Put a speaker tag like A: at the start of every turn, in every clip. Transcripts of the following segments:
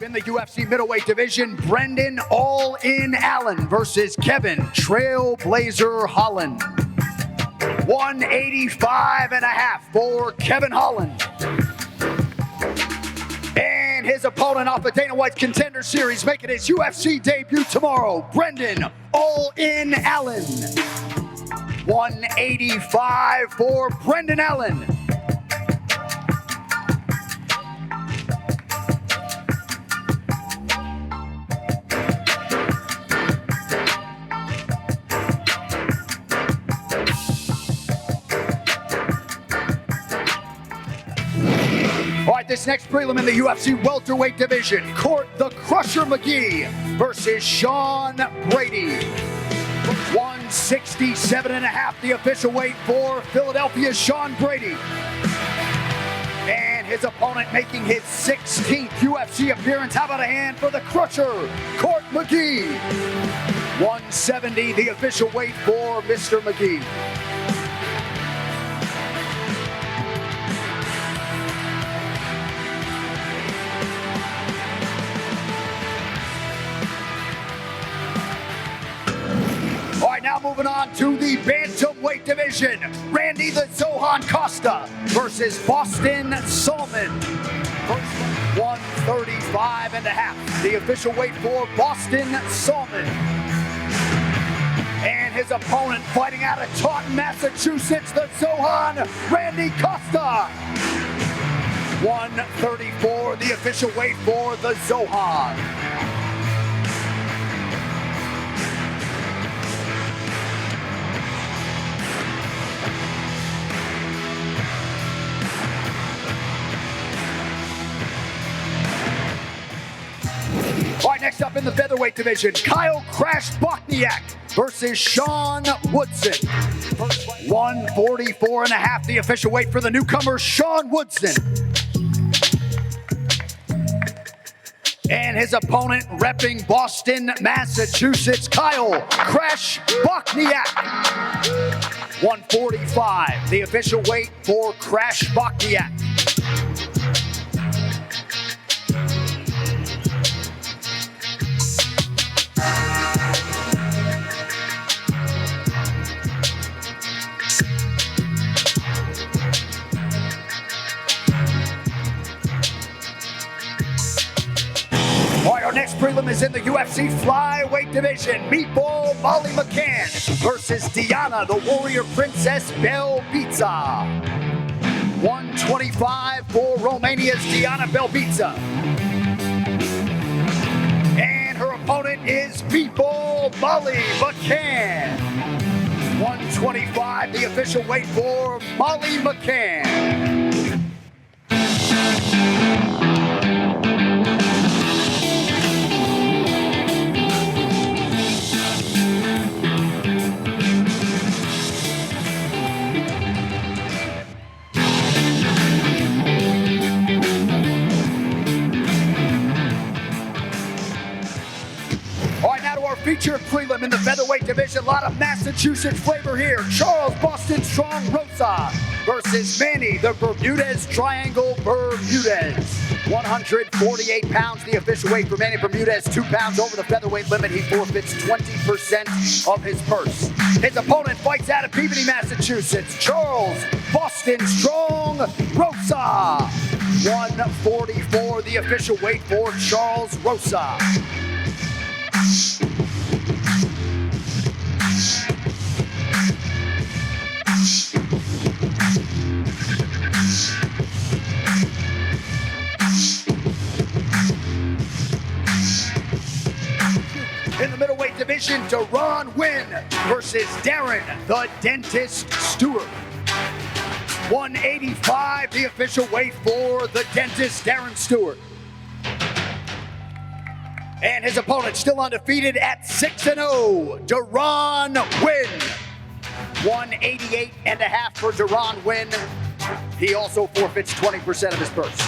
A: in the UFC middleweight division, Brendan All-In Allen versus Kevin Trailblazer Holland. 185.5 for Kevin Holland. And his opponent off the Dana White's Contender Series, making his UFC debut tomorrow, Brendan All-In Allen. 185 for Brendan Allen. All right, this next prelim in the UFC welterweight division, Court the Crusher McGee versus Sean Brady. 167.5, the official weight for Philadelphia's Sean Brady. And his opponent making his 16th UFC appearance. How about a hand for the Crusher, Court McGee? 170, the official weight for Mr. McGee. Now moving on to the bantamweight division, Randy the Zohan Costa versus Boston Salmon. 135.5, the official weight for Boston Salmon. And his opponent fighting out of Taunton, Massachusetts, the Zohan, Randy Costa. 134, the official weight for the Zohan. All right, next up in the featherweight division, Kyle Crash Bochniak versus Sean Woodson. 144.5, the official weight for the newcomer, Sean Woodson. And his opponent repping Boston, Massachusetts, Kyle Crash Bochniak. 145, the official weight for Crash Bochniak. Next prelim is in the UFC flyweight division. Meatball Molly McCann versus Diana, the Warrior Princess Belbitsa. 125 for Romania's Diana Belbitsa. And her opponent is Meatball Molly McCann. 125, the official weight for Molly McCann. Featured prelim in the featherweight division. A lot of Massachusetts flavor here. Charles Boston Strong Rosa versus Manny the Bermudez Triangle Bermudez. 148 pounds, the official weight for Manny Bermudez. 2 pounds over the featherweight limit. He forfeits 20% of his purse. His opponent fights out of Peabody, Massachusetts. Charles Boston Strong Rosa. 144, the official weight for Charles Rosa. In the middleweight division, Deron Wynn versus Darren the Dentist Stewart. 185, the official weight for the Dentist, Darren Stewart. And his opponent still undefeated at 6-0, Deron Wynn. 188.5 for Deron Wynn. He also forfeits 20% of his purse.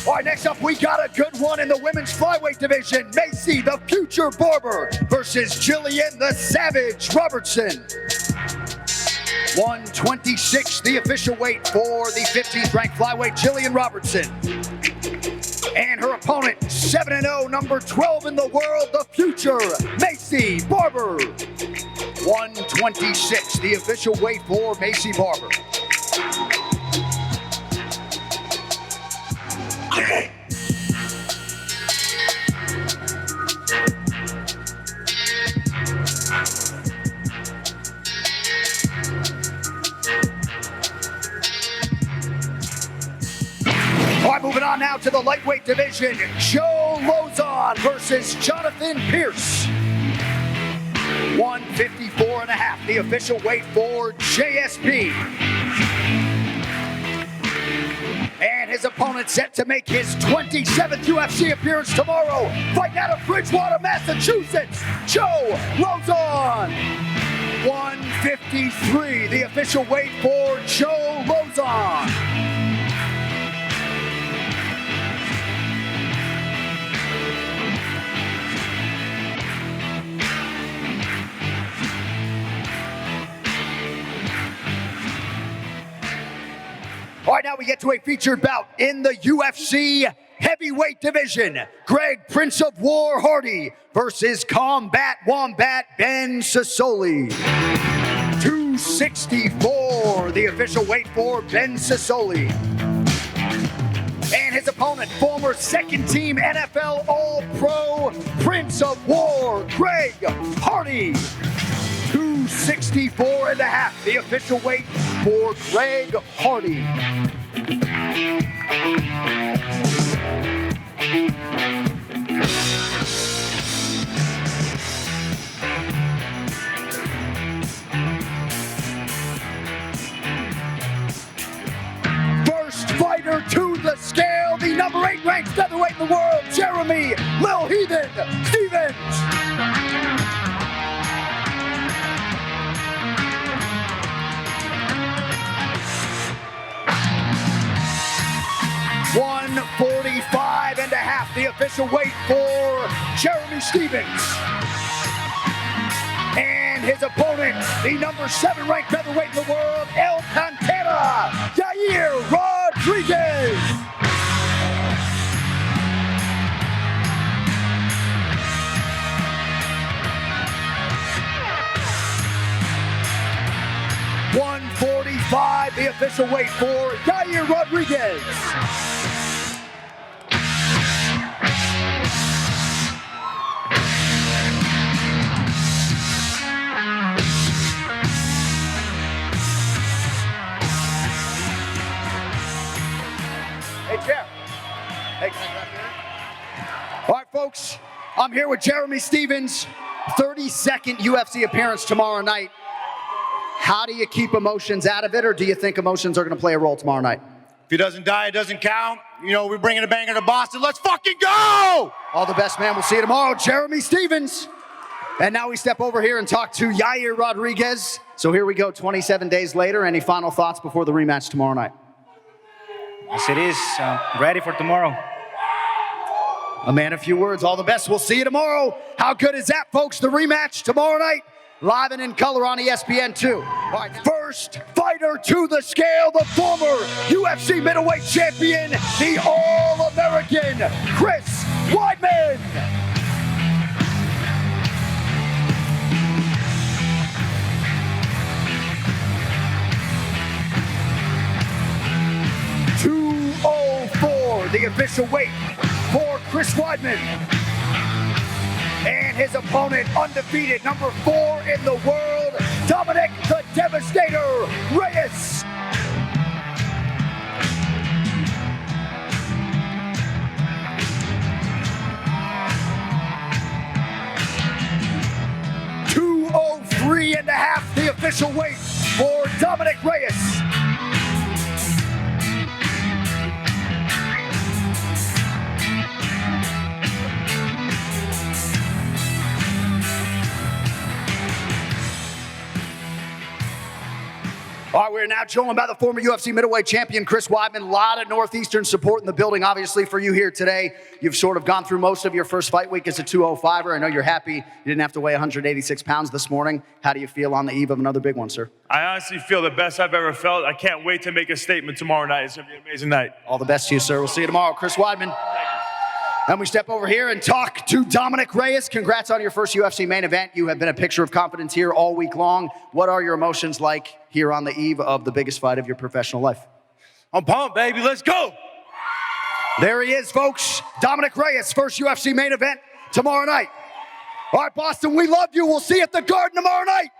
A: All right, next up, we got a good one in the women's flyweight division. Macy, the Future Barber, versus Jillian, the Savage Robertson. 126, the official weight for the 15th ranked flyweight, Jillian Robertson. And her opponent, 7-0, number 12 in the world, the Future, Macy Barber. 126, the official weight for Macy Barber. All right, moving on now to the lightweight division. Joe Lozon versus Jonathan Pierce. 154.5, the official weight for JSP. And his opponent set to make his 27th UFC appearance tomorrow, fighting out of Bridgewater, Massachusetts, Joe Lozon. 153, the official weight for Joe Lozon. All right, now we get to a featured bout in the UFC heavyweight division. Greg Prince of War Hardy versus Combat Wombat Ben Sassoli. 264, the official weight for Ben Sassoli. And his opponent, former second team NFL All-Pro Prince of War Greg Hardy. 264.5, the official weight for Greg Hardy. First fighter to the scale, the number 8 ranked featherweight in the world, Jeremy Lil Heathen Stevens. 145.5, the official weight for Jeremy Stevens. And his opponent, the number 7 ranked featherweight in the world, El Cantera, Yair Rodriguez. $145, the official weight for Yair Rodriguez. Hey, Jeff. Hey, can I grab you? All right, folks, I'm here with Jeremy Stevens. 32nd UFC appearance tomorrow night. How do you keep emotions out of it, or do you think emotions are going to play a role tomorrow night?
B: If he doesn't die, it doesn't count. You know, we're bringing a banger to Boston. Let's fucking go!
A: All the best, man. We'll see you tomorrow. Jeremy Stevens. And now we step over here and talk to Yair Rodriguez. So here we go, 27 days later. Any final thoughts before the rematch tomorrow night?
C: Yes, it is. Ready for tomorrow.
A: A man, a few words. All the best. We'll see you tomorrow. How good is that, folks? The rematch tomorrow night, live and in color on ESPN 2. All right, first fighter to the scale, the former UFC middleweight champion, the All-American Chris Weidman. $204, the official weight for Chris Weidman. And his opponent, undefeated, number 4 in the world, Dominic the Devastator Reyes. $203.5, the official weight for Dominic Reyes. All right, we're We're now joined by the former UFC middleweight champion, Chris Weidman. A lot of Northeastern support in the building, obviously, for you here today. You've sort of gone through most of your first fight week as a 205er. I know you're happy you didn't have to weigh 186 pounds this morning. How do you feel on the eve of another big one, sir?
D: I honestly feel the best I've ever felt. I can't wait to make a statement tomorrow night. It's going to be an amazing night.
A: All the best to you, sir. We'll see you tomorrow. Chris Weidman. And we step over here and talk to Dominic Reyes. Congrats on your first UFC main event. You have been a picture of confidence here all week long. What are your emotions like here on the eve of the biggest fight of your professional life?
D: I'm pumped, baby. Let's go.
A: There he is, folks. Dominic Reyes, first UFC main event tomorrow night. All right, Boston, we love you. We'll see you at the Garden tomorrow night.